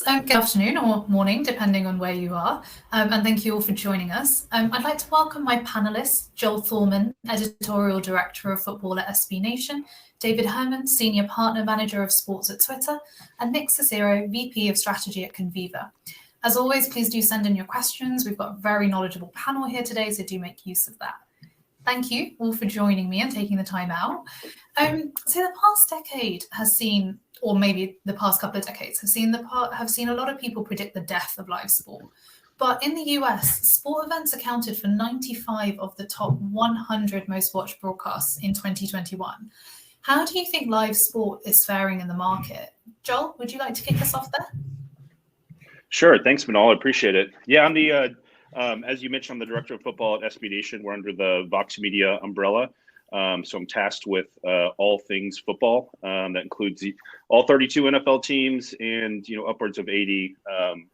Good afternoon or morning, depending on where you are, and thank you all for joining us. I'd like to welcome my panelists, Joel Thorman, Editorial Director of Football at SB Nation, David Herman, Senior Partner Manager of Sports at Twitter, and Nick Cicero, VP of Strategy at Conviva. As always, please do send in your questions. We've got a very knowledgeable panel here today, so do make use of that. Thank you all for joining me and taking the time out. So the past decade has seen, or maybe the past couple of decades, have seen a lot of people predict the death of live sport. But in the US, sport events accounted for 95 of the top 100 most watched broadcasts in 2021. How do you think live sport is faring in the market? Joel, would you like to kick us off there? Sure. Thanks, Manal. I appreciate it. Yeah, I'm the, as you mentioned, I'm the director of football at SB Nation. We're under the Vox Media umbrella. So I'm tasked with all things football. That includes all 32 NFL teams and upwards of 80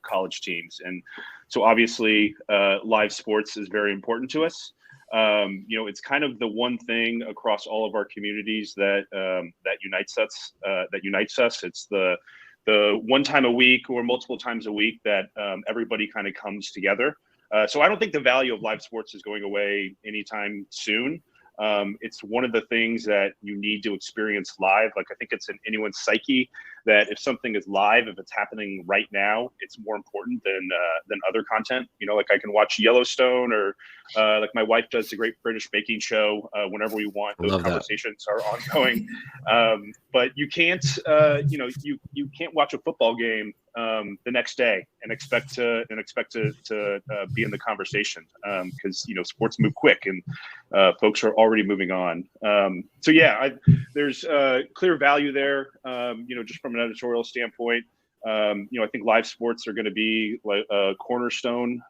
college teams. And so obviously, live sports is very important to us. It's kind of the one thing across all of our communities that that unites us. It's the one time a week or multiple times a week that everybody kind of comes together. So I don't think the value of live sports is going away anytime soon. It's one of the things that you need to experience live. Like, I think it's in anyone's psyche that if something is live, if it's happening right now, it's more important than other content. Like I can watch Yellowstone or like my wife does the Great British Baking Show whenever we want. Those conversations are ongoing. But you can't, you can't watch a football game the next day and expect to be in the conversation because sports move quick and folks are already moving on. So yeah, there's clear value there. Just from an editorial standpoint, I think live sports are going to be like a cornerstone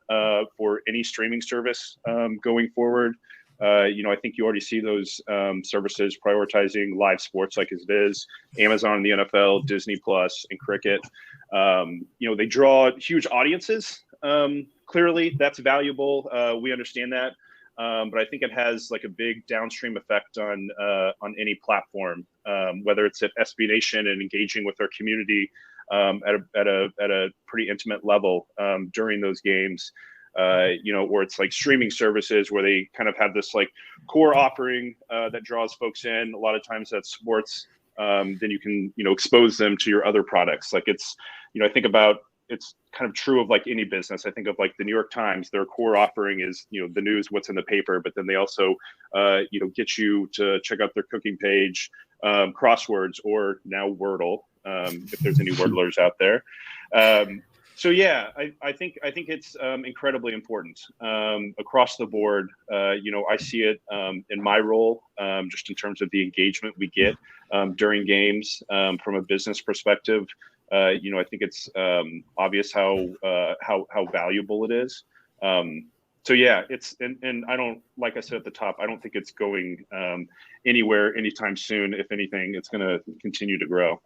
for any streaming service going forward. I think you already see those services prioritizing live sports like as it is, Amazon and the NFL, Disney Plus, and cricket. They draw huge audiences. Clearly, that's valuable. We understand that. But I think it has like a big downstream effect on any platform, whether it's at SB Nation and engaging with our community at a pretty intimate level during those games. Or it's like streaming services where they kind of have this like core offering that draws folks in. A lot of times that's sports. Then you can, expose them to your other products. Like it's, I think about, it's kind of true of like any business. I think of like the New York Times, their core offering is, the news, what's in the paper, but then they also, get you to check out their cooking page, crosswords, or now Wordle, if there's any Wordlers out there. So yeah, I think it's incredibly important across the board. I see it in my role, just in terms of the engagement we get during games from a business perspective. I think it's obvious how valuable it is. So yeah, it's and I don't, like I said at the top, I don't think it's going anywhere anytime soon. If anything, it's going to continue to grow.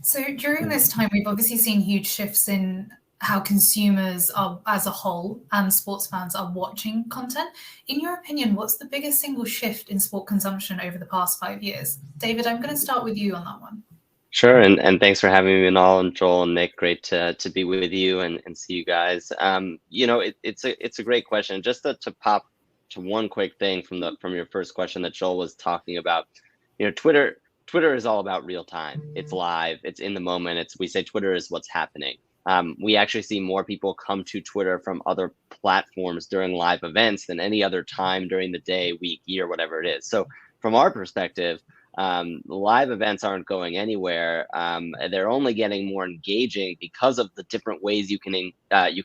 So during this time, we've obviously seen huge shifts in how consumers are, as a whole, and sports fans are watching content. In your opinion, what's the biggest single shift in sport consumption over the past 5 years? David, I'm going to start with you on that one. Sure, and thanks for having me, Manal and Joel and Nick. Great to be with you and see you guys. It's a great question. Just to pop to one quick thing from your first question that Joel was talking about. Twitter is all about real time. It's live. It's in the moment. We say Twitter is what's happening. We actually see more people come to Twitter from other platforms during live events than any other time during the day, week, year, whatever it is. So from our perspective, live events aren't going anywhere. They're only getting more engaging because of the different ways you can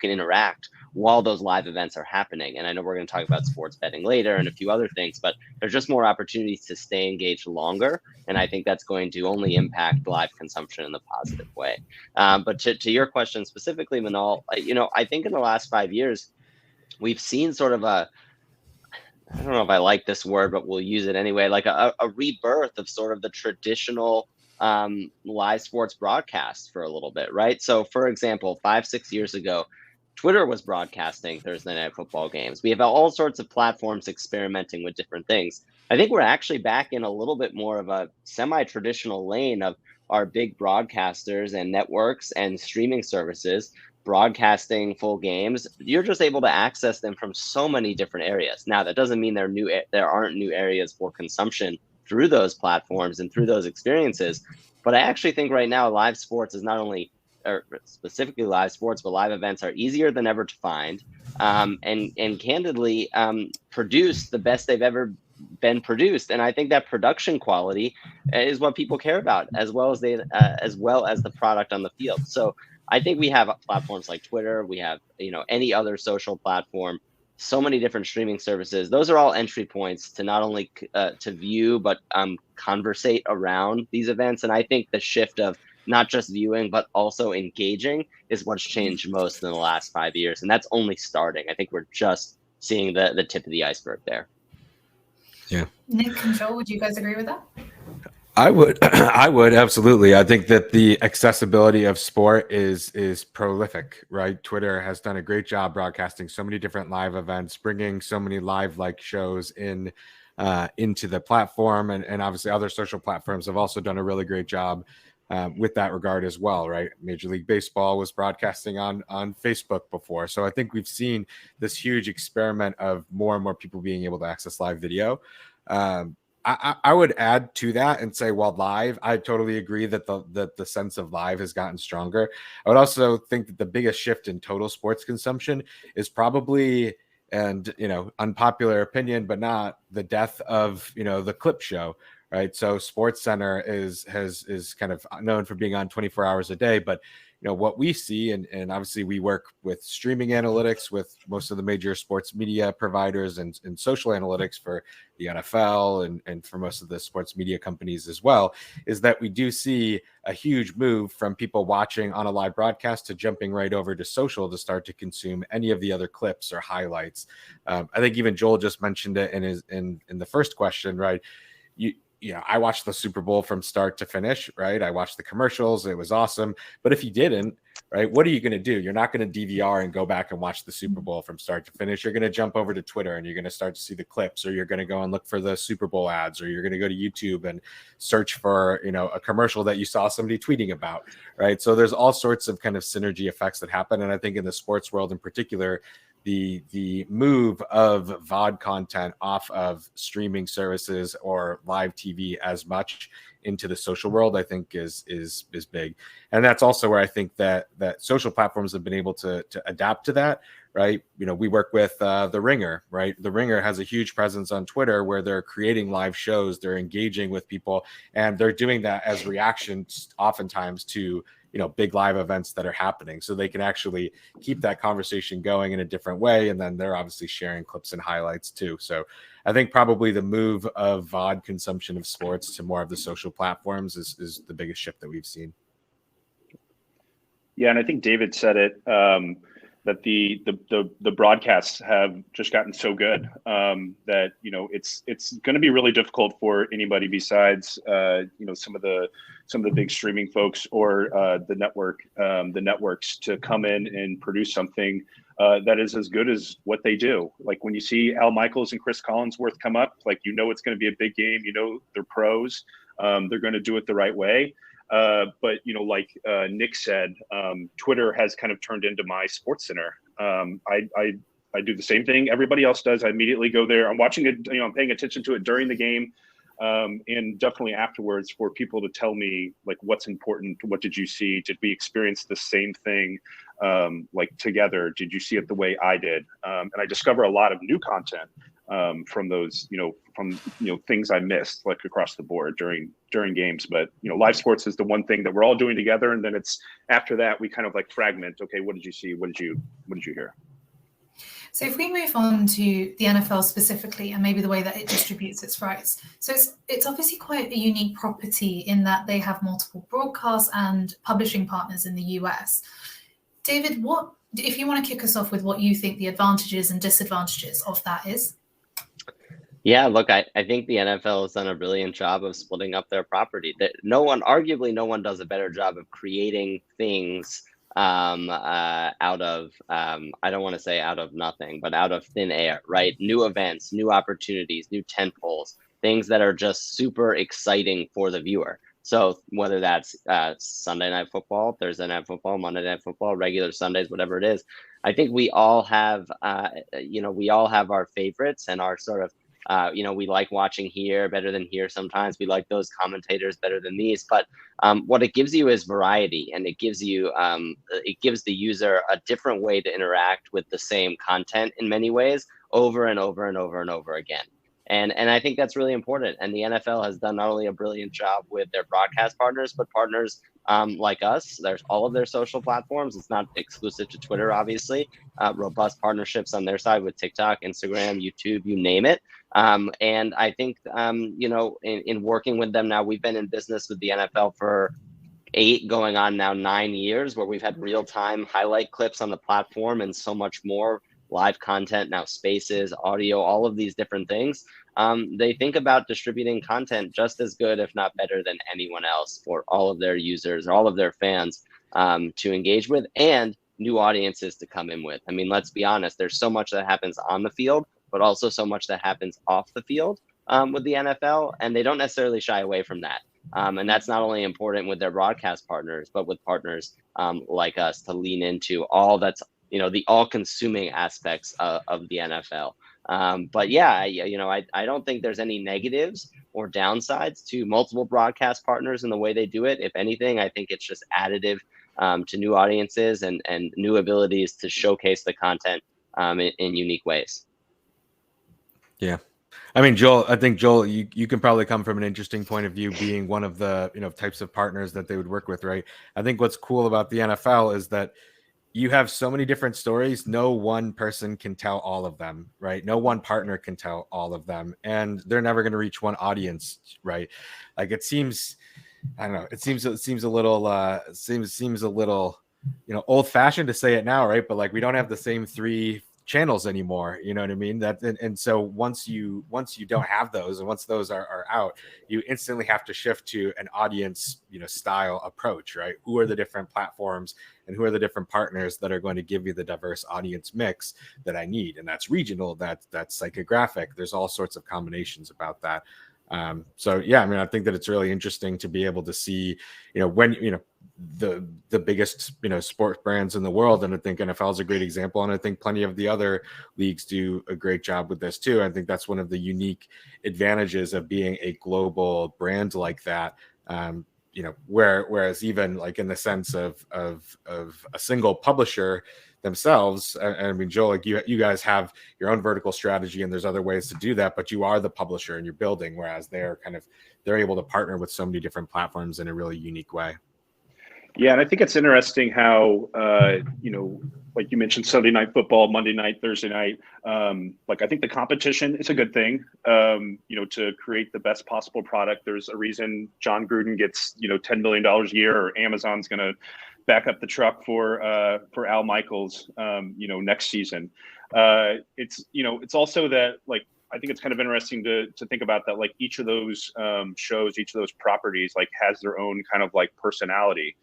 interact while those live events are happening. And I know we're going to talk about sports betting later and a few other things, but there's just more opportunities to stay engaged longer. And I think that's going to only impact live consumption in a positive way. But to your question specifically, Manal, I think in the last 5 years, we've seen sort of I don't know if I like this word, but we'll use it anyway, like a rebirth of sort of the traditional live sports broadcast for a little bit, right? So for example, 5-6 years ago, Twitter was broadcasting Thursday Night Football games. We have all sorts of platforms experimenting with different things. I think we're actually back in a little bit more of a semi-traditional lane of, are big broadcasters and networks and streaming services broadcasting full games, you're just able to access them from so many different areas. Now, that doesn't mean there aren't new areas for consumption through those platforms and through those experiences. But I actually think right now live sports is not only, or specifically live sports, but live events are easier than ever to find, and candidly produce the best they've ever been produced. And I think that production quality is what people care about, as well as the product on the field. So I think we have platforms like Twitter, we have, any other social platform, so many different streaming services. Those are all entry points to not only to view, but conversate around these events. And I think the shift of not just viewing, but also engaging is what's changed most in the last 5 years. And that's only starting. I think we're just seeing the tip of the iceberg there. Yeah. Nick and Joel, would you guys agree with that? I would absolutely. I think that the accessibility of sport is prolific, right? Twitter has done a great job broadcasting so many different live events, bringing so many live shows into the platform, and obviously other social platforms have also done a really great job with that regard as well, right? Major League Baseball was broadcasting on Facebook before, so I think we've seen this huge experiment of more and more people being able to access live video. I would add to that and say, while live, I totally agree that the sense of live has gotten stronger. I would also think that the biggest shift in total sports consumption is probably, and unpopular opinion, but not, the death of the clip show, right? So SportsCenter is kind of known for being on 24 hours a day, but what we see, and obviously we work with streaming analytics with most of the major sports media providers and social analytics for the NFL and for most of the sports media companies as well, is that we do see a huge move from people watching on a live broadcast to jumping right over to social to start to consume any of the other clips or highlights. I think even Joel just mentioned it in the first question, right? I watched the Super Bowl from start to finish, right? I watched the commercials. It was awesome. But if you didn't, right, what are you going to do? You're not going to DVR and go back and watch the Super Bowl from start to finish. You're going to jump over to Twitter and you're going to start to see the clips, or you're going to go and look for the Super Bowl ads, or you're going to go to YouTube and search for, a commercial that you saw somebody tweeting about, right? So there's all sorts of kind of synergy effects that happen. And I think in the sports world in particular, the move of VOD content off of streaming services or live TV as much into the social world, I think is big. And that's also where I think that social platforms have been able to adapt to that, right? We work with The Ringer, right? The Ringer has a huge presence on Twitter where they're creating live shows, they're engaging with people, and they're doing that as reactions oftentimes to big live events that are happening, so they can actually keep that conversation going in a different way. And then they're obviously sharing clips and highlights too. So I think probably the move of VOD consumption of sports to more of the social platforms is the biggest shift that we've seen. Yeah, and I think David said it, that the broadcasts have just gotten so good that it's going to be really difficult for anybody besides some of the big streaming folks or the networks to come in and produce something that is as good as what they do. Like when you see Al Michaels and Chris Collinsworth come up, it's going to be a big game. They're pros. They're going to do it the right way. But Nick said, Twitter has kind of turned into my SportsCenter. I do the same thing everybody else does. I immediately go there. I'm watching it. I'm paying attention to it during the game, and definitely afterwards for people to tell me what's important. What did you see? Did we experience the same thing together? Did you see it the way I did? And I discover a lot of new content from those, from things I missed across the board during games. But live sports is the one thing that we're all doing together, and then it's after that we kind of fragment. Okay, what did you see? What did you hear? So if we move on to the NFL specifically, and maybe the way that it distributes its rights, so it's obviously quite a unique property in that they have multiple broadcast and publishing partners in the US. David, if you want to kick us off with what you think the advantages and disadvantages of that is? Yeah, look, I think the NFL has done a brilliant job of splitting up their property. Arguably no one does a better job of creating things out of, I don't want to say out of nothing, but out of thin air, right? New events, new opportunities, new tentpoles, things that are just super exciting for the viewer, So whether that's Sunday Night Football, Thursday Night Football, Monday Night Football, regular Sundays, whatever it is, I think we all have, we all have our favorites and our sort of, we like watching here better than here. Sometimes we like those commentators better than these, but what it gives you is variety, and it gives the user a different way to interact with the same content in many ways over and over and over and over again. And I think that's really important. And the NFL has done not only a brilliant job with their broadcast partners, but partners like us. There's all of their social platforms. It's not exclusive to Twitter, obviously. Robust partnerships on their side with TikTok, Instagram, YouTube, you name it. And I think, in working with them now, we've been in business with the NFL for 8 going on now 9 years, where we've had real-time highlight clips on the platform and so much more live content, now spaces, audio, all of these different things. They think about distributing content just as good, if not better than anyone else, for all of their users, all of their fans to engage with, and new audiences to come in with. I mean, let's be honest, there's so much that happens on the field, but also so much that happens off the field with the NFL, and they don't necessarily shy away from that. And that's not only important with their broadcast partners, but with partners like us to lean into all that's, the all-consuming aspects of the NFL. But yeah, I don't think there's any negatives or downsides to multiple broadcast partners in the way they do it. If anything, I think it's just additive to new audiences and new abilities to showcase the content in unique ways. Yeah. I mean, Joel, you can probably come from an interesting point of view, being one of the, types of partners that they would work with, right? I think what's cool about the NFL is that you have so many different stories. No one person can tell all of them, right? No one partner can tell all of them, and they're never going to reach one audience, right? Like it seems, I don't know. It seems a little, seems a little, old fashioned to say it now, right? But like we don't have the same 3 channels anymore, you know what I mean? And so once you don't have those, and once those are out, you instantly have to shift to an audience style approach, right? Who are the different platforms and who are the different partners that are going to give you the diverse audience mix that I need? And that's regional, that's psychographic, there's all sorts of combinations about that. So yeah, I mean, I think that it's really interesting to be able to see, when the biggest sports brands in the world, and I think NFL is a great example, and I think plenty of the other leagues do a great job with this too. I think that's one of the unique advantages of being a global brand like that. Whereas even like in the sense of a single publisher themselves, I mean, Joel, like you guys have your own vertical strategy, and there's other ways to do that, but you are the publisher and you're building, whereas they're able to partner with so many different platforms in a really unique way. Yeah, and I think it's interesting how, like you mentioned, Sunday Night Football, Monday night, Thursday night. I think the competition is a good thing, to create the best possible product. There's a reason John Gruden gets, $10 million a year, or Amazon's going to back up the truck for Al Michaels, next season. It's also that, like, I think it's kind of interesting to think about that, like each of those shows, each of those properties, like has their own kind of like personality.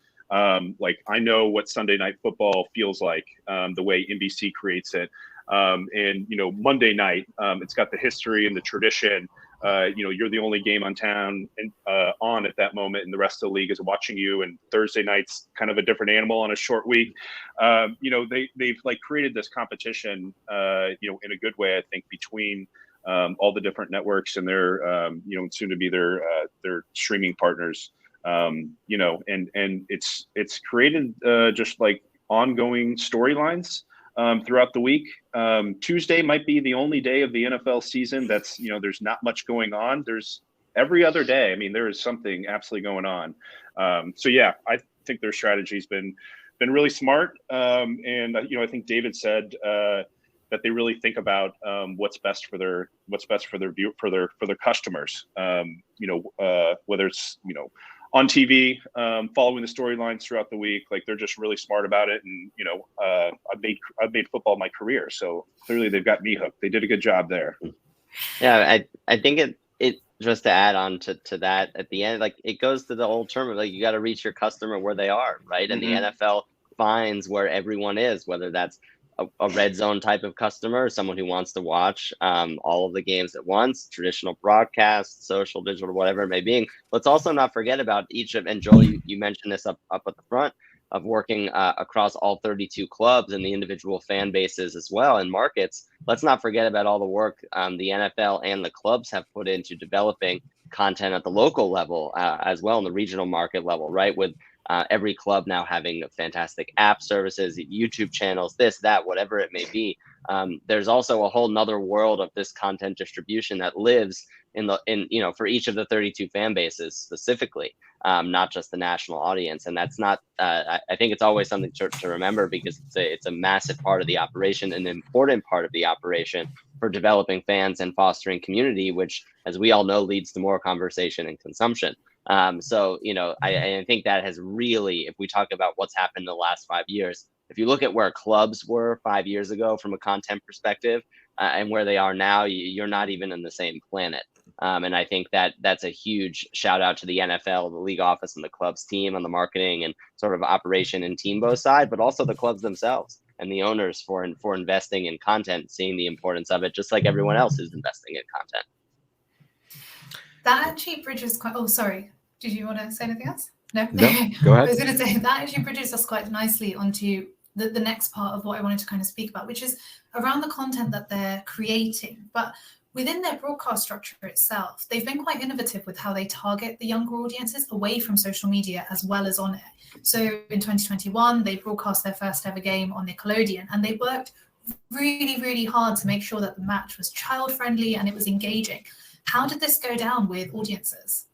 Like I know what Sunday Night Football feels like, the way NBC creates it. And Monday night, it's got the history and the tradition. You're the only game on town and on at that moment, and the rest of the league is watching you. And Thursday night's kind of a different animal on a short week. They've like created this competition, in a good way, I think, between all the different networks and their, soon to be their streaming partners. And it's created just like ongoing storylines throughout the week. Tuesday might be the only day of the NFL season that's, there's not much going on. There's every other day. I mean, there is something absolutely going on. So yeah, I think their strategy's been really smart. And I think David said that they really think about what's best for their view, for their customers. Whether it's on TV, following the storylines throughout the week, like they're just really smart about it. And I've made football my career, so clearly they've got me hooked. They did a good job there. Yeah, I think it just to add on to that at the end, like it goes to the old term of like you got to reach your customer where they are, right? And the NFL finds where everyone is, whether that's a red zone type of customer, someone who wants to watch all of the games at once, traditional broadcast, social, digital, whatever it may be. Let's also not forget about each of, and Joel, you mentioned this up at the front, of working across all 32 clubs and the individual fan bases as well and markets. Let's not forget about all the work the NFL and the clubs have put into developing content at the local level as well, in the regional market level, right? With every club now having fantastic app services, YouTube channels, this, that, whatever it may be. There's also a whole nother world of this content distribution that lives in for each of the 32 fan bases specifically, not just the national audience. And that's not, I think it's always something to remember, because it's a massive part of the operation, an important part of the operation for developing fans and fostering community, which, as we all know, leads to more conversation and consumption. So, I think that has really, if we talk about what's happened in the last 5 years, if you look at where clubs were 5 years ago from a content perspective and where they are now, you're not even in the same planet. And I think that's a huge shout out to the NFL, the league office, and the club's team on the marketing and sort of operation and team both side, but also the clubs themselves and the owners for investing in content, seeing the importance of it, just like everyone else is investing in content. That actually bridges quite. Oh, sorry. Did you want to say anything else? No, go ahead. I was going to say that actually bridges us quite nicely onto the next part of what I wanted to kind of speak about, which is around the content that they're creating. But within their broadcast structure itself, they've been quite innovative with how they target the younger audiences away from social media as well as on it. So in 2021, they broadcast their first ever game on Nickelodeon, and they worked really, really hard to make sure that the match was child friendly and it was engaging. How did this go down with audiences?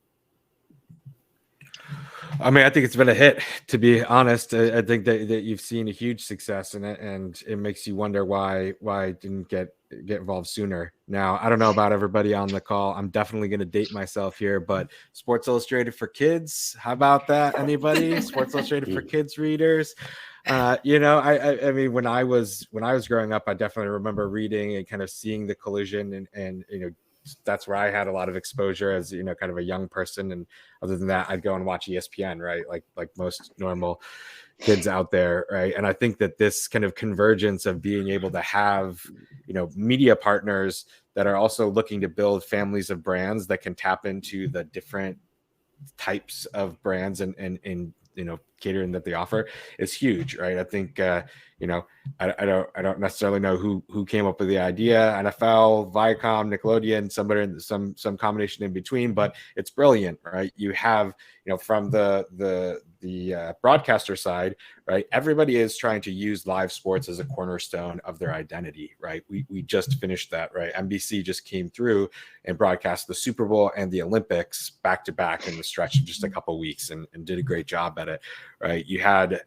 I mean, I think it's been a hit, to be honest. I think that you've seen a huge success in it, and it makes you wonder why I didn't get involved sooner. Now, I don't know about everybody on the call. I'm definitely going to date myself here, but Sports Illustrated for Kids, how about that? Anybody? Sports Illustrated for Kids readers? I mean, when I was growing up, I definitely remember reading and kind of seeing the collision, and that's where I had a lot of exposure as, kind of a young person. And other than that, I'd go and watch ESPN, right? Like most normal kids out there, right? And I think that this kind of convergence of being able to have, media partners that are also looking to build families of brands that can tap into the different types of brands and catering that they offer is huge, right? I think, I don't necessarily know who came up with the idea, NFL, Viacom, Nickelodeon, somewhere in some combination in between, but it's brilliant, right? You have, from the broadcaster side, right? Everybody is trying to use live sports as a cornerstone of their identity, right? We just finished that, right? NBC just came through and broadcast the Super Bowl and the Olympics back to back in the stretch of just a couple of weeks and did a great job at it, right? You had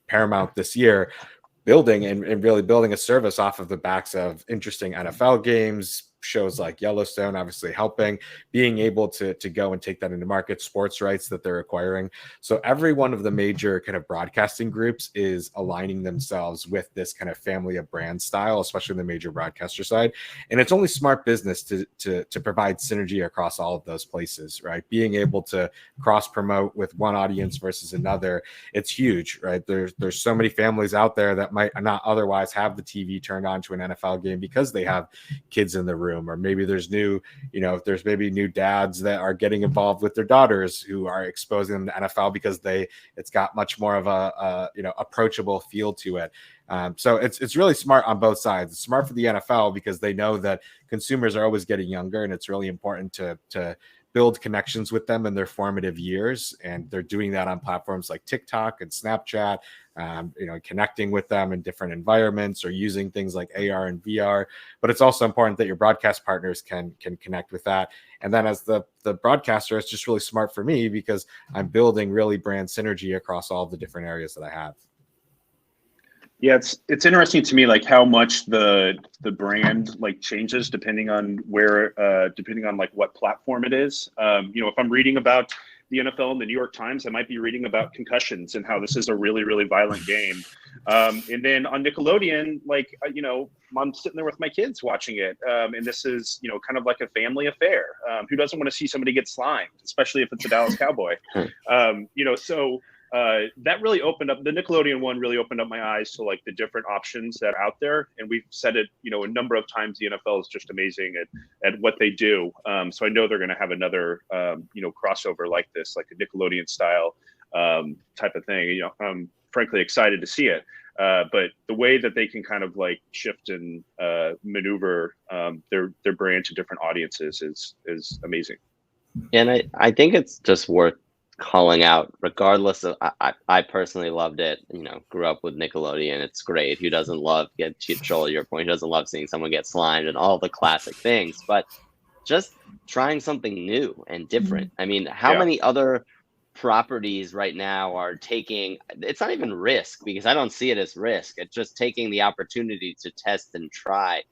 Paramount this year building and really building a service off of the backs of interesting NFL games, shows like Yellowstone, obviously helping, being able to go and take that into market, sports rights that they're acquiring. So every one of the major kind of broadcasting groups is aligning themselves with this kind of family of brand style, especially the major broadcaster side. And it's only smart business to provide synergy across all of those places, right? Being able to cross promote with one audience versus another, it's huge, right? There's so many families out there that might not otherwise have the TV turned on to an NFL game because they have kids in the room. Or maybe there's new dads that are getting involved with their daughters who are exposing them to NFL because it's got much more of a approachable feel to it. So it's really smart on both sides. It's smart for the NFL because they know that consumers are always getting younger, and it's really important to build connections with them in their formative years. And they're doing that on platforms like TikTok and Snapchat, connecting with them in different environments or using things like AR and VR. But it's also important that your broadcast partners can connect with that. And then as the broadcaster, it's just really smart for me because I'm building really brand synergy across all the different areas that I have. Yeah, it's interesting to me, like how much the brand like changes depending on like what platform it is. If I'm reading about the NFL in the New York Times, I might be reading about concussions and how this is a really, really violent game. And then on Nickelodeon, like, I'm sitting there with my kids watching it. And this is, kind of like a family affair. Who doesn't want to see somebody get slimed, especially if it's a Dallas Cowboy? So that really opened up, the Nickelodeon one really opened up my eyes to like the different options that are out there. And we've said it, a number of times, the NFL is just amazing at what they do. So I know they're going to have another, crossover like this, like a Nickelodeon style type of thing. I'm frankly excited to see it. But the way that they can kind of like shift and maneuver their brand to different audiences is amazing. And I think it's just worth calling out, regardless of, I personally loved it, grew up with Nickelodeon. It's great. Who doesn't love, Joel, your point, who doesn't love seeing someone get slimed and all the classic things, but just trying something new and different. I mean, how many other properties right now are taking, it's not even risk, because I don't see it as risk. It's just taking the opportunity to test and try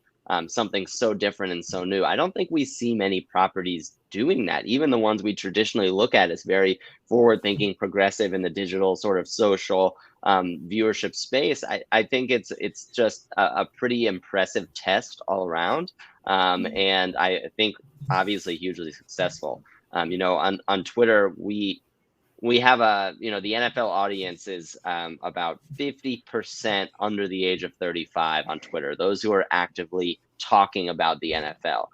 something so different and so new. I don't think we see many properties doing that. Even the ones we traditionally look at as very forward-thinking, progressive in the digital sort of social viewership space. I think it's just a pretty impressive test all around, and I think obviously hugely successful. On Twitter, we have the NFL audience is about 50% under the age of 35 on Twitter, those who are actively talking about the NFL.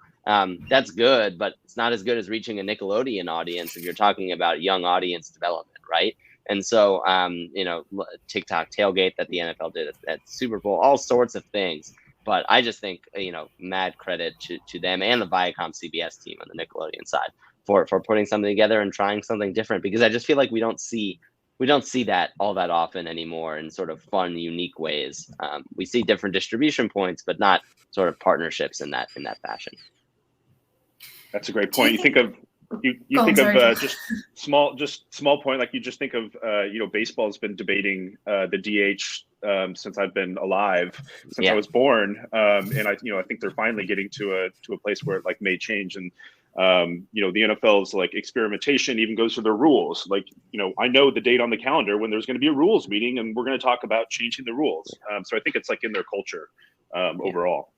That's good, but it's not as good as reaching a Nickelodeon audience if you're talking about young audience development, right? And so, TikTok tailgate that the NFL did at Super Bowl, all sorts of things. But I just think, mad credit to them and the Viacom CBS team on the Nickelodeon side for putting something together and trying something different, because I just feel like we don't see that all that often anymore in sort of fun, unique ways. We see different distribution points, but not sort of partnerships in that fashion. That's a great point. You think of just small point, like you just think of baseball has been debating the DH since I've been alive, since I was born, and I think they're finally getting to a place where it like may change. And the NFL's like experimentation even goes to their rules. Like, I know the date on the calendar when there's going to be a rules meeting, and we're going to talk about changing the rules. So I think it's like in their culture overall.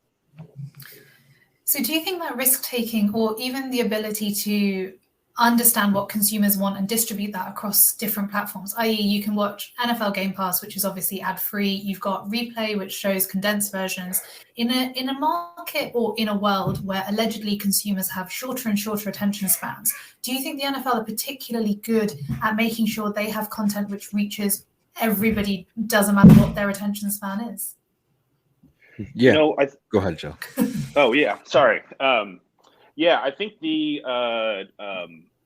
So do you think that risk-taking, or even the ability to understand what consumers want and distribute that across different platforms, i.e. you can watch NFL Game Pass, which is obviously ad-free, you've got Replay, which shows condensed versions, in a market or in a world where allegedly consumers have shorter and shorter attention spans, do you think the NFL are particularly good at making sure they have content which reaches everybody, doesn't matter what their attention span is? Yeah. Go ahead, Joe. Oh yeah, sorry. I think the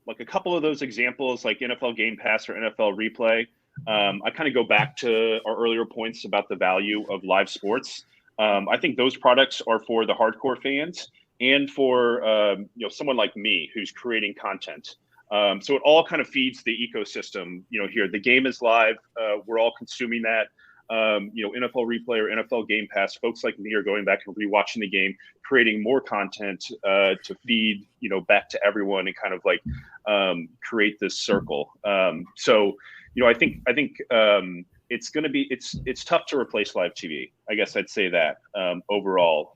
like a couple of those examples, like NFL Game Pass or NFL Replay, I kind of go back to our earlier points about the value of live sports. I think those products are for the hardcore fans and for someone like me who's creating content. So it all kind of feeds the ecosystem. Here the game is live. We're all consuming that. NFL Replay or NFL Game Pass, folks like me are going back and rewatching the game, creating more content to feed, back to everyone and kind of like create this circle. So, I think it's going to be, it's tough to replace live TV. I guess I'd say that overall,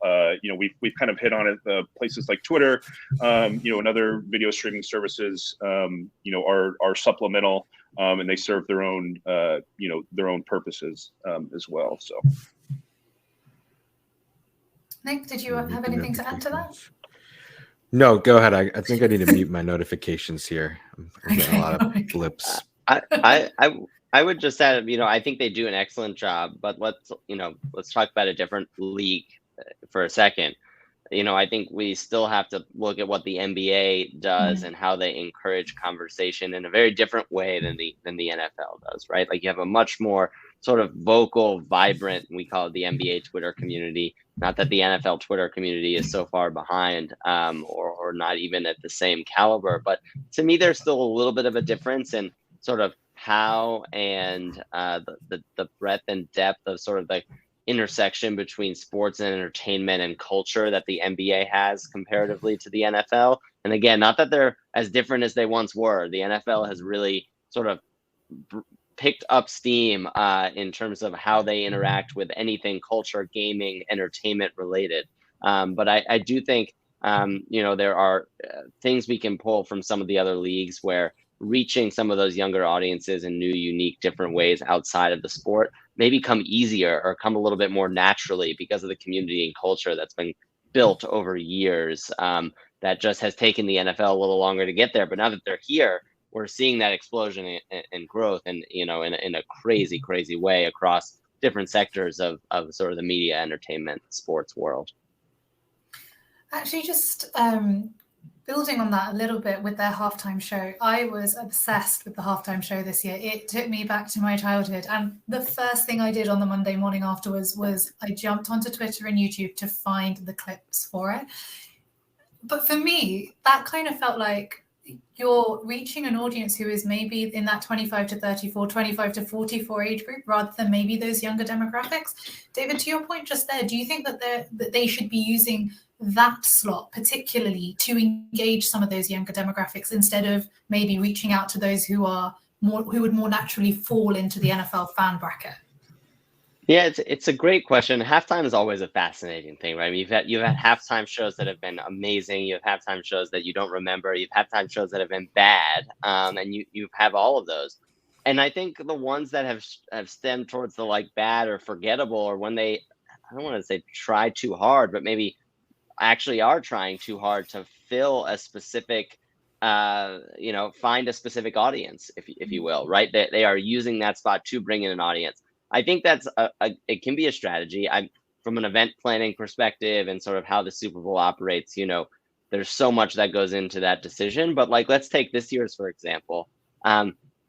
we've kind of hit on it. Places like Twitter, and other video streaming services, are supplemental. And they serve their own, their own purposes as well. So, Nick, did you have anything to add to that? No, go ahead. I think I need to mute my notifications here. I'm getting a lot of blips. I would just add, I think they do an excellent job. But let's talk about a different league for a second. I think we still have to look at what the NBA does and how they encourage conversation in a very different way than the NFL does, right? Like you have a much more sort of vocal, vibrant, we call it the NBA Twitter community. Not that the NFL Twitter community is so far behind or not even at the same caliber, but to me, there's still a little bit of a difference in sort of how and the breadth and depth of sort of the intersection between sports and entertainment and culture that the NBA has comparatively to the NFL. And again, not that they're as different as they once were. The NFL has really sort of picked up steam in terms of how they interact with anything culture, gaming, entertainment related. But I do think, there are things we can pull from some of the other leagues where reaching some of those younger audiences in new, unique, different ways outside of the sport maybe come easier or come a little bit more naturally because of the community and culture that's been built over years, that just has taken the NFL a little longer to get there. But now that they're here, we're seeing that explosion in growth, and in a crazy, crazy way across different sectors of sort of the media, entertainment, sports world. Actually, just building on that a little bit with their halftime show, I was obsessed with the halftime show this year. It took me back to my childhood. And the first thing I did on the Monday morning afterwards was I jumped onto Twitter and YouTube to find the clips for it. But for me, that kind of felt like you're reaching an audience who is maybe in that 25 to 34, 25 to 44 age group, rather than maybe those younger demographics. David, to your point just there, do you think that they should be using that slot particularly to engage some of those younger demographics instead of maybe reaching out to those who would more naturally fall into the NFL fan bracket? Yeah, it's a great question. Halftime is always a fascinating thing, right? I mean, you've had halftime shows that have been amazing. You have halftime shows that you don't remember. You've halftime shows that have been bad, and you have all of those. And I think the ones that have stemmed towards the like bad or forgettable, or when they, I don't want to say try too hard, but maybe actually are trying too hard to fill a specific, find a specific audience, if you will, right? They are using that spot to bring in an audience. I think that's it can be a strategy. From an event planning perspective and sort of how the Super Bowl operates, there's so much that goes into that decision. But like, let's take this year's, for example.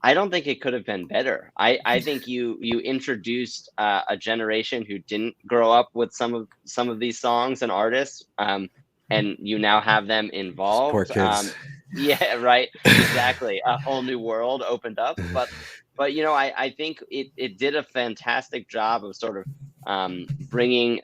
I don't think it could have been better. I think you introduced a generation who didn't grow up with some of these songs and artists, and you now have them involved. Poor kids. Yeah, right. Exactly. A whole new world opened up. But I think it did a fantastic job of sort of bringing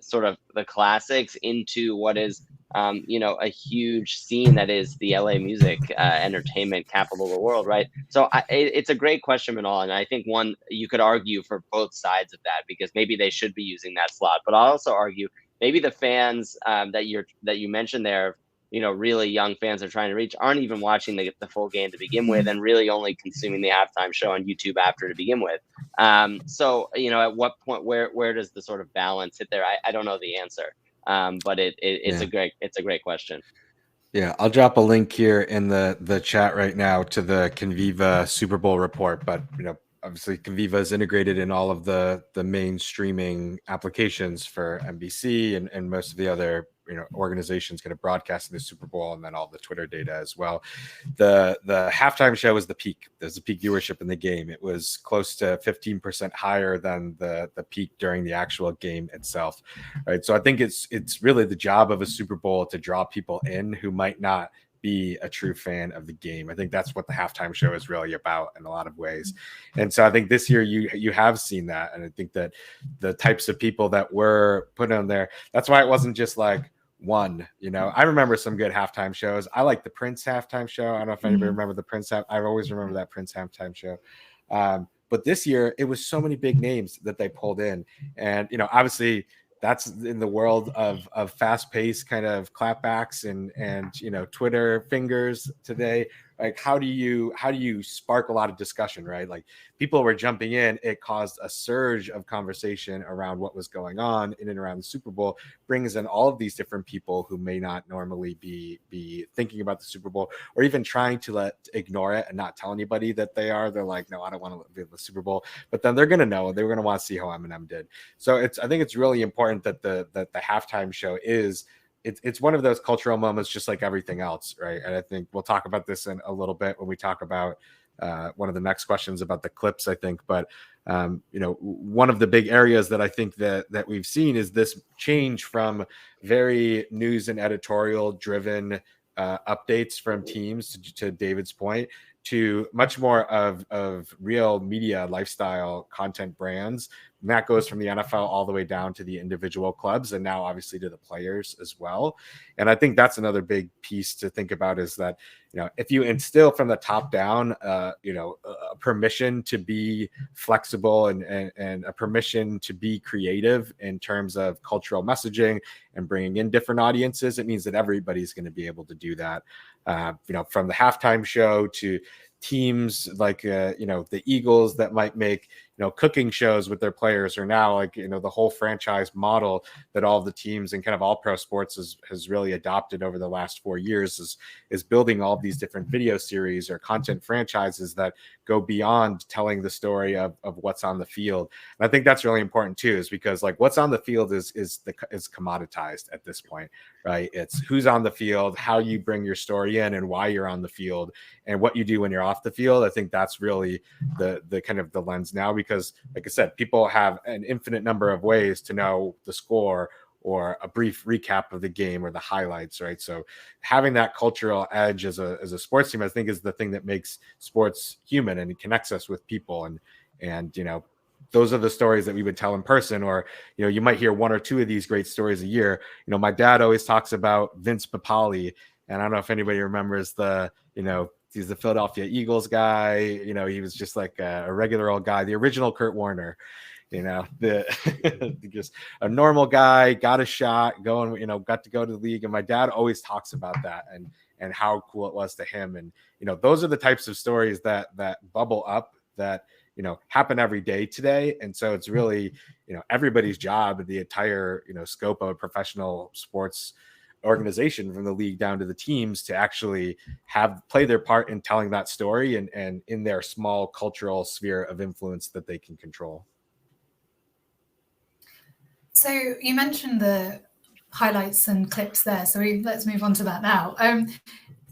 sort of the classics into what is a huge scene that is the LA music entertainment capital of the world, right? So it's a great question, Manal, and I think one you could argue for both sides of that, because maybe they should be using that slot, but I'll also argue maybe the fans that you mentioned there, really young fans are trying to reach, aren't even watching the full game to begin with, and really only consuming the halftime show on YouTube after to begin with. So at what point, where does the sort of balance hit there? I don't know the answer. But it's a great question. Yeah, I'll drop a link here in the chat right now to the Conviva Super Bowl report. But obviously Conviva is integrated in all of the main streaming applications for NBC and most of the other organizations kind of broadcasting the Super Bowl, and then all the Twitter data as well. The halftime show was the peak. There's a peak viewership in the game. It was close to 15% higher than the peak during the actual game itself, right? So I think it's really the job of a Super Bowl to draw people in who might not be a true fan of the game. I think that's what the halftime show is really about in a lot of ways. And so I think this year you have seen that. And I think that the types of people that were put on there, that's why it wasn't just like one, I remember some good halftime shows. I like the Prince halftime show. I don't know if anybody remember the Prince. I always remember that Prince halftime show. But this year it was so many big names that they pulled in. And, obviously that's in the world of fast-paced kind of clapbacks and Twitter fingers today. Like, how do you spark a lot of discussion, right? Like, people were jumping in. It caused a surge of conversation around what was going on in and around the Super Bowl, brings in all of these different people who may not normally be thinking about the Super Bowl, or even trying to ignore it and not tell anybody that they are. They're like, no, I don't want to be at the Super Bowl, but then they're going to know. They're going to want to see how Eminem did. So I think it's really important that the halftime show is, it's one of those cultural moments, just like everything else, right? And I think we'll talk about this in a little bit when we talk about one of the next questions about the clips, I think. But one of the big areas that I think that we've seen is this change from very news and editorial driven updates from teams, to David's point, to much more of real media lifestyle content brands. And that goes from the NFL all the way down to the individual clubs, and now obviously to the players as well. And I think that's another big piece to think about, is that, if you instill from the top down, a permission to be flexible and a permission to be creative in terms of cultural messaging and bringing in different audiences, it means that everybody's going to be able to do that. From the halftime show to teams like the Eagles that might make cooking shows with their players, or now like the whole franchise model that all of the teams and kind of all pro sports has really adopted over the last 4 years is building all of these different video series or content franchises that go beyond telling the story of what's on the field. And I think that's really important too, is because like what's on the field is commoditized at this point, right? It's who's on the field, how you bring your story in, and why you're on the field, and what you do when you're off the field. I think that's really the kind of the lens now, because like I said, people have an infinite number of ways to know the score or a brief recap of the game or the highlights, right? So having that cultural edge as a sports team, I think, is the thing that makes sports human, and it connects us with people. And those are the stories that we would tell in person, or you might hear one or two of these great stories a year. My dad always talks about Vince Papale, and I don't know if anybody remembers he's the Philadelphia Eagles guy. He was just like a regular old guy, the original Kurt Warner. Just a normal guy, got a shot, got to go to the league. And my dad always talks about that and how cool it was to him. And those are the types of stories that bubble up that happen every day today. And so it's really everybody's job, the entire scope of a professional sports organization, from the league down to the teams, to actually play their part in telling that story and in their small cultural sphere of influence that they can control. So you mentioned the highlights and clips there, so let's move on to that now.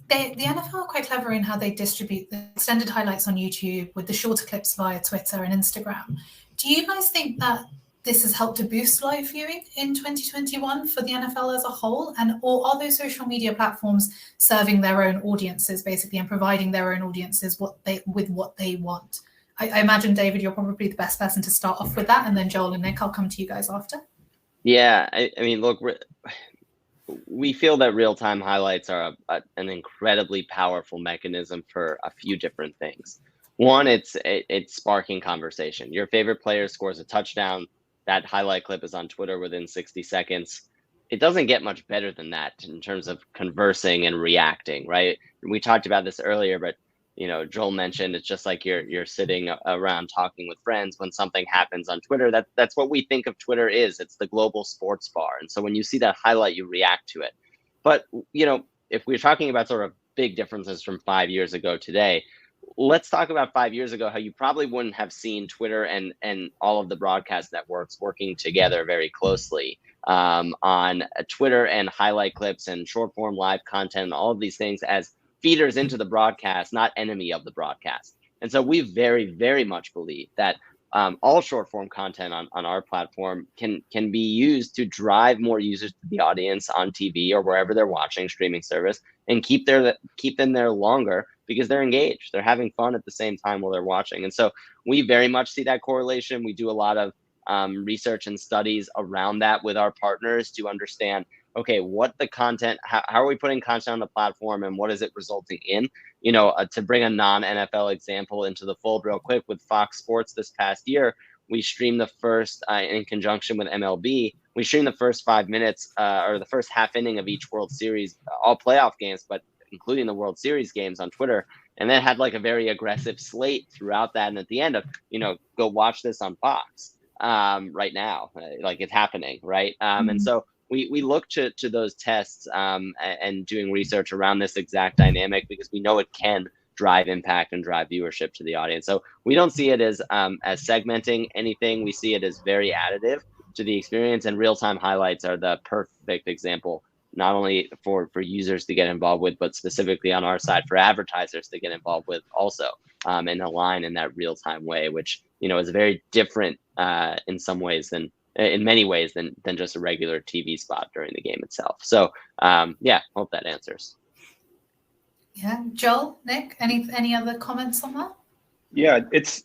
The NFL are quite clever in how they distribute the extended highlights on YouTube with the shorter clips via Twitter and Instagram. Do you guys think that this has helped to boost live viewing in 2021 for the NFL as a whole? Or are those social media platforms serving their own audiences, basically, and providing their own audiences with what they want? I imagine, David, you're probably the best person to start off with that, and then Joel and Nick, I'll come to you guys after. Yeah, I mean, look, we feel that real-time highlights are an incredibly powerful mechanism for a few different things. One, it's sparking conversation. Your favorite player scores a touchdown. That highlight clip is on Twitter within 60 seconds. It doesn't get much better than that in terms of conversing and reacting, right? We talked about this earlier, but Joel mentioned it's just like you're sitting around talking with friends when something happens on Twitter. That's what we think of Twitter is. It's the global sports bar. And so when you see that highlight, you react to it. But, if we're talking about sort of big differences from 5 years ago today, let's talk about 5 years ago, how you probably wouldn't have seen Twitter and all of the broadcast networks working together very closely on Twitter and highlight clips and short form live content and all of these things as feeders into the broadcast, not enemy of the broadcast. And so we very, very much believe that all short form content on our platform can be used to drive more users to the audience on TV or wherever they're watching streaming service, and keep them there longer because they're engaged. They're having fun at the same time while they're watching. And so we very much see that correlation. We do a lot of research and studies around that with our partners to understand, okay, what the content, how are we putting content on the platform, and what is it resulting in? To bring a non-NFL example into the fold real quick, with Fox Sports this past year, we streamed the first, in conjunction with MLB, we streamed the first 5 minutes or the first half inning of each World Series, all playoff games, but including the World Series games on Twitter. And then had like a very aggressive slate throughout that. And at the end of, go watch this on Fox right now, like it's happening, right? And so we look to those tests and doing research around this exact dynamic, because we know it can drive impact and drive viewership to the audience. So we don't see it as segmenting anything. We see it as very additive to the experience, and real-time highlights are the perfect example, not only for users to get involved with, but specifically on our side for advertisers to get involved with also, and align in that real-time way, which, is very different in many ways than just a regular TV spot during the game itself. So hope that answers. Yeah, Joel, Nick, any other comments on that? Yeah, it's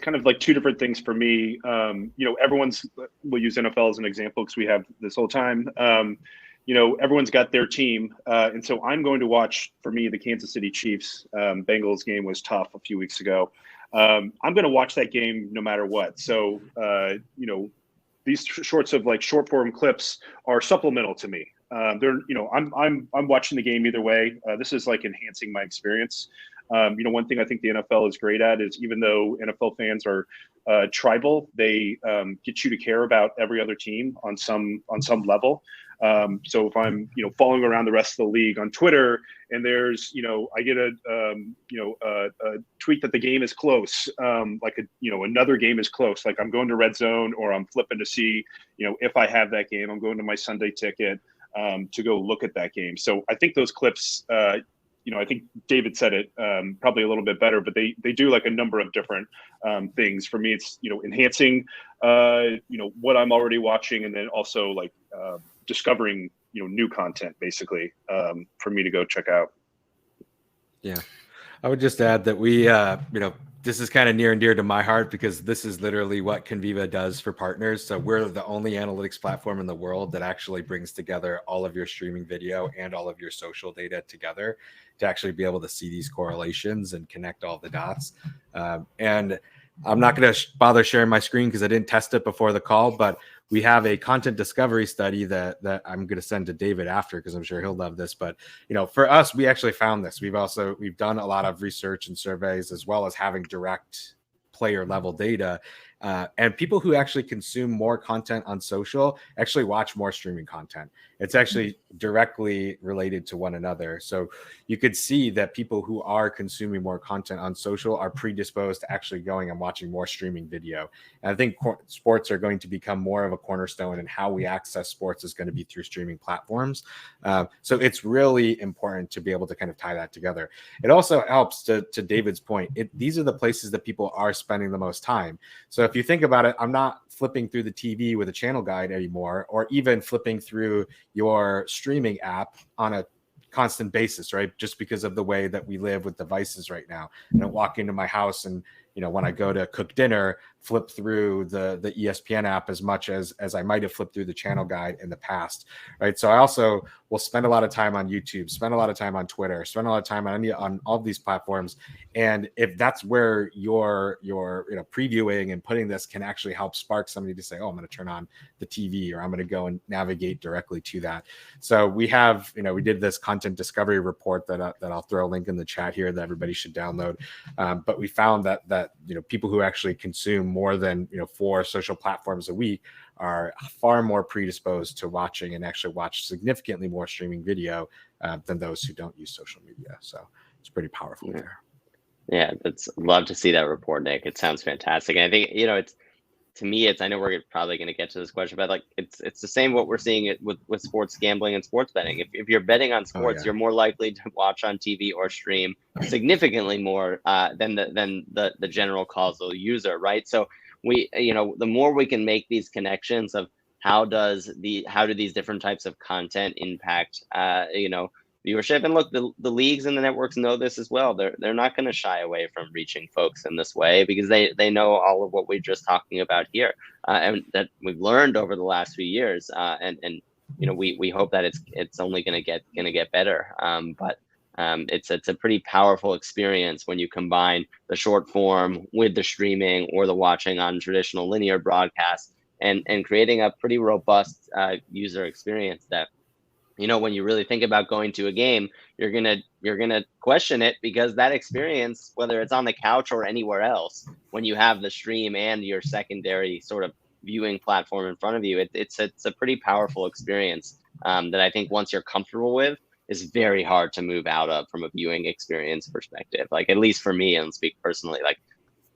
kind of like two different things for me. We'll use NFL as an example because we have this whole time. Everyone's got their team. And so I'm going to watch, for me, the Kansas City Chiefs Bengals game was tough a few weeks ago. I'm going to watch that game no matter what. So, these sorts of like short form clips are supplemental to me. They're, I'm watching the game either way. This is like enhancing my experience. One thing I think the NFL is great at is, even though NFL fans are tribal, they get you to care about every other team on some level. So if I'm, following around the rest of the league on Twitter, and there's, I get a tweet that the game is close, another game is close, like I'm going to Red Zone, or I'm flipping to see, if I have that game, I'm going to my Sunday ticket to go look at that game. So I think those clips, I think David said it probably a little bit better, but they do like a number of different things. For me, it's, enhancing, what I'm already watching, and then also like discovering, new content, basically, for me to go check out. Yeah. I would just add that we, this is kind of near and dear to my heart, because this is literally what Conviva does for partners. So we're the only analytics platform in the world that actually brings together all of your streaming video and all of your social data together to actually be able to see these correlations and connect all the dots. And I'm not going to bother sharing my screen because I didn't test it before the call, but we have a content discovery study that I'm going to send to David after, because I'm sure he'll love this. But, for us, we actually found this. We've done a lot of research and surveys, as well as having direct player level data. And people who actually consume more content on social actually watch more streaming content. It's actually directly related to one another. So you could see that people who are consuming more content on social are predisposed to actually going and watching more streaming video. And I think sports are going to become more of a cornerstone, and how we access sports is going to be through streaming platforms. So it's really important to be able to kind of tie that together. It also helps, to David's point, these are the places that people are spending the most time. So if you think about it, I'm not flipping through the TV with a channel guide anymore, or even flipping through your streaming app on a constant basis, right? Just because of the way that we live with devices right now. I don't walk into my house and, when I go to cook dinner, flip through the ESPN app as much as I might have flipped through the channel guide in the past, right? So I also will spend a lot of time on YouTube, spend a lot of time on Twitter, spend a lot of time on all of these platforms. And if that's where you're previewing and putting this, can actually help spark somebody to say, oh, I'm going to turn on the TV, or I'm going to go and navigate directly to that. So we have, we did this content discovery report that I'll throw a link in the chat here that everybody should download. But we found that people who actually consume more than 4 social platforms a week are far more predisposed to watching, and actually watch significantly more streaming video than those who don't use social media. So it's pretty powerful there. Yeah, love to see that report, Nick. It sounds fantastic. And I think, to me, I know we're probably going to get to this question, but like it's the same what we're seeing with sports gambling and sports betting. If you're betting on sports, you're more likely to watch on TV or stream significantly more than the general causal user, right? So we, the more we can make these connections of how do these different types of content impact, viewership. And look, the leagues and the networks know this as well. They're not going to shy away from reaching folks in this way, because they know all of what we're just talking about here, and that we've learned over the last few years. And we hope that it's only going to get better. But it's a pretty powerful experience when you combine the short form with the streaming or the watching on traditional linear broadcast, and creating a pretty robust user experience that, when you really think about going to a game, you're gonna question it, because that experience, whether it's on the couch or anywhere else, when you have the stream and your secondary sort of viewing platform in front of you, it's a pretty powerful experience that I think once you're comfortable with, is very hard to move out of from a viewing experience perspective. Like, at least for me, and speak personally, like,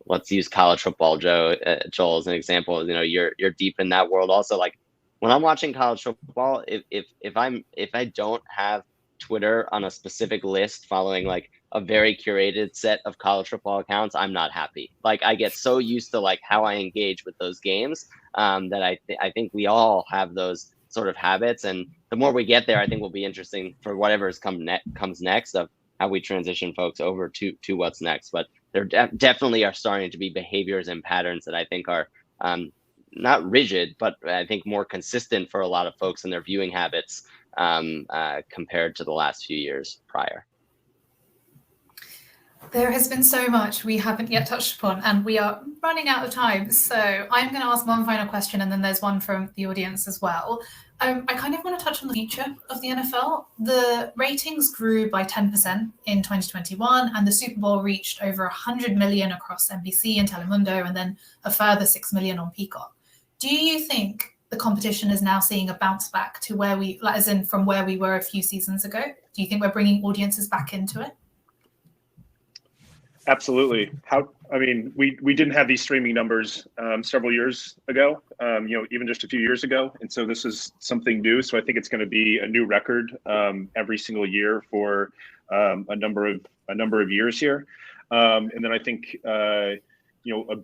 let's use college football, Joel, as an example. You're deep in that world also. Like, when I'm watching college football, if I don't have Twitter on a specific list following like a very curated set of college football accounts, I'm not happy. Like, I get so used to like how I engage with those games that I think we all have those sort of habits. And the more we get there, I think will be interesting for whatever's comes next, of how we transition folks over to what's next. But there definitely are starting to be behaviors and patterns that I think are not rigid, but I think more consistent for a lot of folks in their viewing habits compared to the last few years prior. There has been so much we haven't yet touched upon, and we are running out of time. So I'm going to ask one final question, and then there's one from the audience as well. I kind of want to touch on the future of the NFL. The ratings grew by 10% in 2021, and the Super Bowl reached over 100 million across NBC and Telemundo, and then a further 6 million on Peacock. Do you think the competition is now seeing a bounce back to where we, like, as in from where we were a few seasons ago? Do you think we're bringing audiences back into it? Absolutely. We didn't have these streaming numbers several years ago, even just a few years ago. And so this is something new. So I think it's going to be a new record every single year for a number of years here. And then I think, a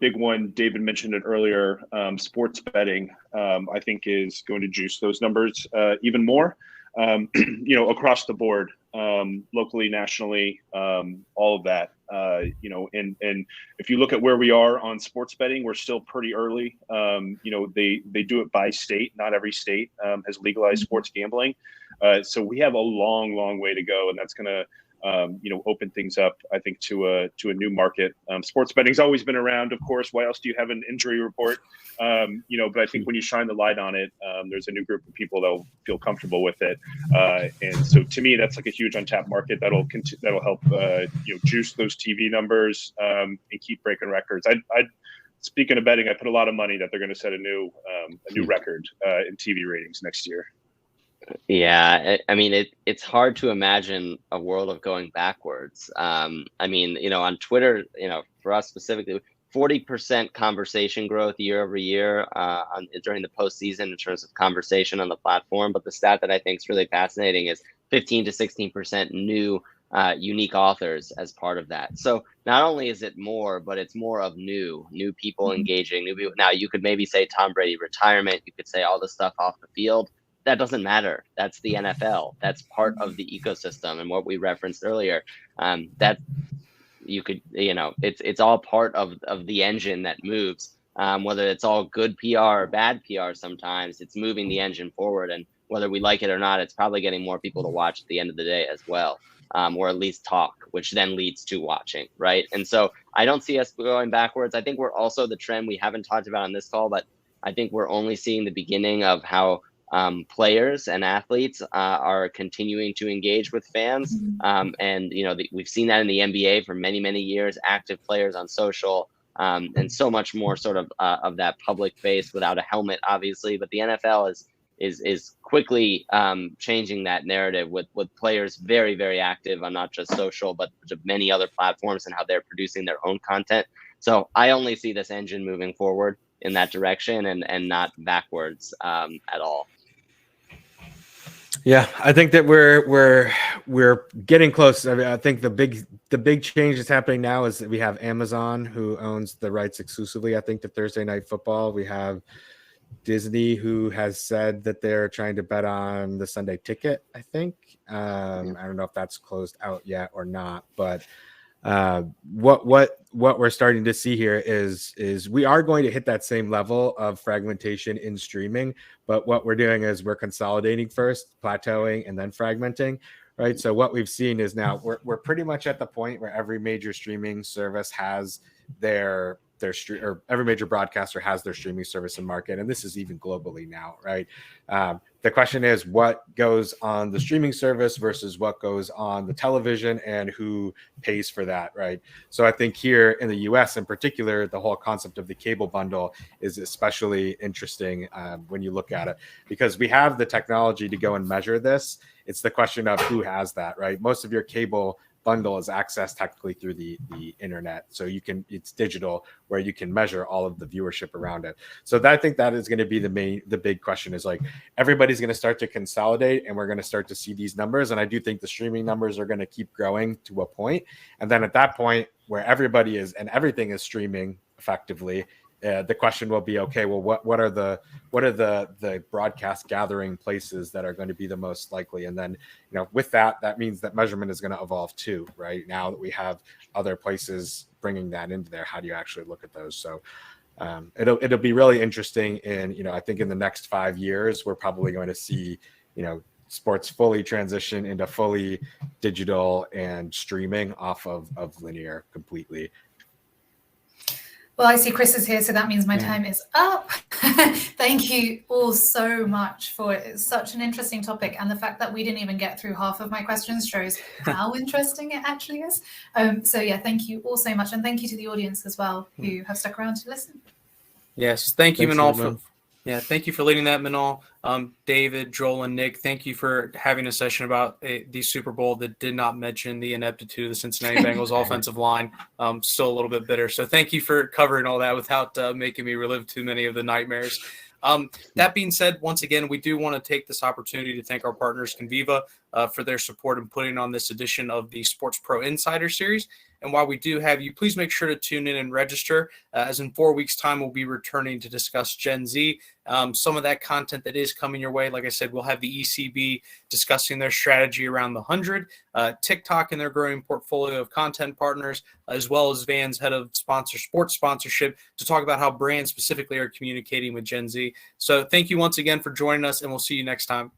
big one, David mentioned it earlier, sports betting, I think is going to juice those numbers even more, across the board, locally, nationally, all of that. And if you look at where we are on sports betting, we're still pretty early. They do it by state. Not every state has legalized sports gambling. So we have a long way to go, and that's going to open things up, I think, to a new market. Sports betting's always been around, of course. Why else do you have an injury report? But I think when you shine the light on it, there's a new group of people that'll feel comfortable with it. And so to me, that's like a huge untapped market that'll help juice those TV numbers and keep breaking records. Speaking of betting, I put a lot of money that they're going to set a new record in TV ratings next year. Yeah, it's hard to imagine a world of going backwards. On Twitter, for us specifically, 40% conversation growth year over year during the postseason in terms of conversation on the platform. But the stat that I think is really fascinating is 15 to 16% new unique authors as part of that. So not only is it more, but it's more of new people engaging, new people. Now you could maybe say Tom Brady retirement. You could say all the stuff off the field. That doesn't matter. That's the NFL. That's part of the ecosystem. And what we referenced earlier, that you could, it's all part of the engine that moves. Whether it's all good PR or bad PR, sometimes it's moving the engine forward. And whether we like it or not, it's probably getting more people to watch at the end of the day as well, or at least talk, which then leads to watching, right? And so I don't see us going backwards. I think we're also the trend we haven't talked about on this call, but I think we're only seeing the beginning of how players and athletes are continuing to engage with fans. And, we've seen that in the NBA for many, many years, active players on social and so much more sort of that public face without a helmet, obviously. But the NFL is quickly changing that narrative with players very, very active on not just social, but many other platforms and how they're producing their own content. So I only see this engine moving forward in that direction and not backwards at all. Yeah, I think that we're getting close. I mean, I think the big change that's happening now is that we have Amazon, who owns the rights exclusively, I think, to Thursday Night Football. We have Disney, who has said that they're trying to bet on the Sunday Ticket, I think. I don't know if that's closed out yet or not, but what we're starting to see here is we are going to hit that same level of fragmentation in streaming, but what we're doing is we're consolidating first, plateauing, and then fragmenting, right? So what we've seen is now we're pretty much at the point where every major streaming service has their or every major broadcaster has their streaming service in market, and this is even globally now, right? The question is what goes on the streaming service versus what goes on the television, and who pays for that, right? So I think here in the US in particular, the whole concept of the cable bundle is especially interesting when you look at it, because we have the technology to go and measure this. It's the question of who has that, right? Most of your cable bundle is accessed technically through the internet, so it's digital, where you can measure all of the viewership around it. So I think that is going to be the big question, is like everybody's going to start to consolidate, and we're going to start to see these numbers. And I do think the streaming numbers are going to keep growing to a point, and then at that point where everybody is and everything is streaming effectively, the question will be, okay, well, what are the broadcast gathering places that are going to be the most likely? And then, with that means that measurement is going to evolve too, right? Now that we have other places bringing that into there, how do you actually look at those? So it'll be really interesting. And, I think in the next 5 years, we're probably going to see, sports fully transition into fully digital and streaming off of linear completely. Well, I see Chris is here, so that means my time is up. Thank you all so much for such an interesting topic. And the fact that we didn't even get through half of my questions shows how interesting it actually is. So yeah, thank you all so much. And thank you to the audience as well who have stuck around to listen. Yes, thank you, Thanks, Manal. everyone. Thank you for leading that, Manal. David, Joel, and Nick, thank you for having a session about the Super Bowl that did not mention the ineptitude of the Cincinnati Bengals offensive line. Still a little bit bitter. So thank you for covering all that without making me relive too many of the nightmares. That being said, once again, we do want to take this opportunity to thank our partners, Conviva, for their support in putting on this edition of the Sports Pro Insider Series. And while we do have you, please make sure to tune in and register, as in 4 weeks' time, we'll be returning to discuss Gen Z. Some of that content that is coming your way, like I said, we'll have the ECB discussing their strategy around the 100, TikTok and their growing portfolio of content partners, as well as Van's head of sports sponsorship, to talk about how brands specifically are communicating with Gen Z. So thank you once again for joining us, and we'll see you next time.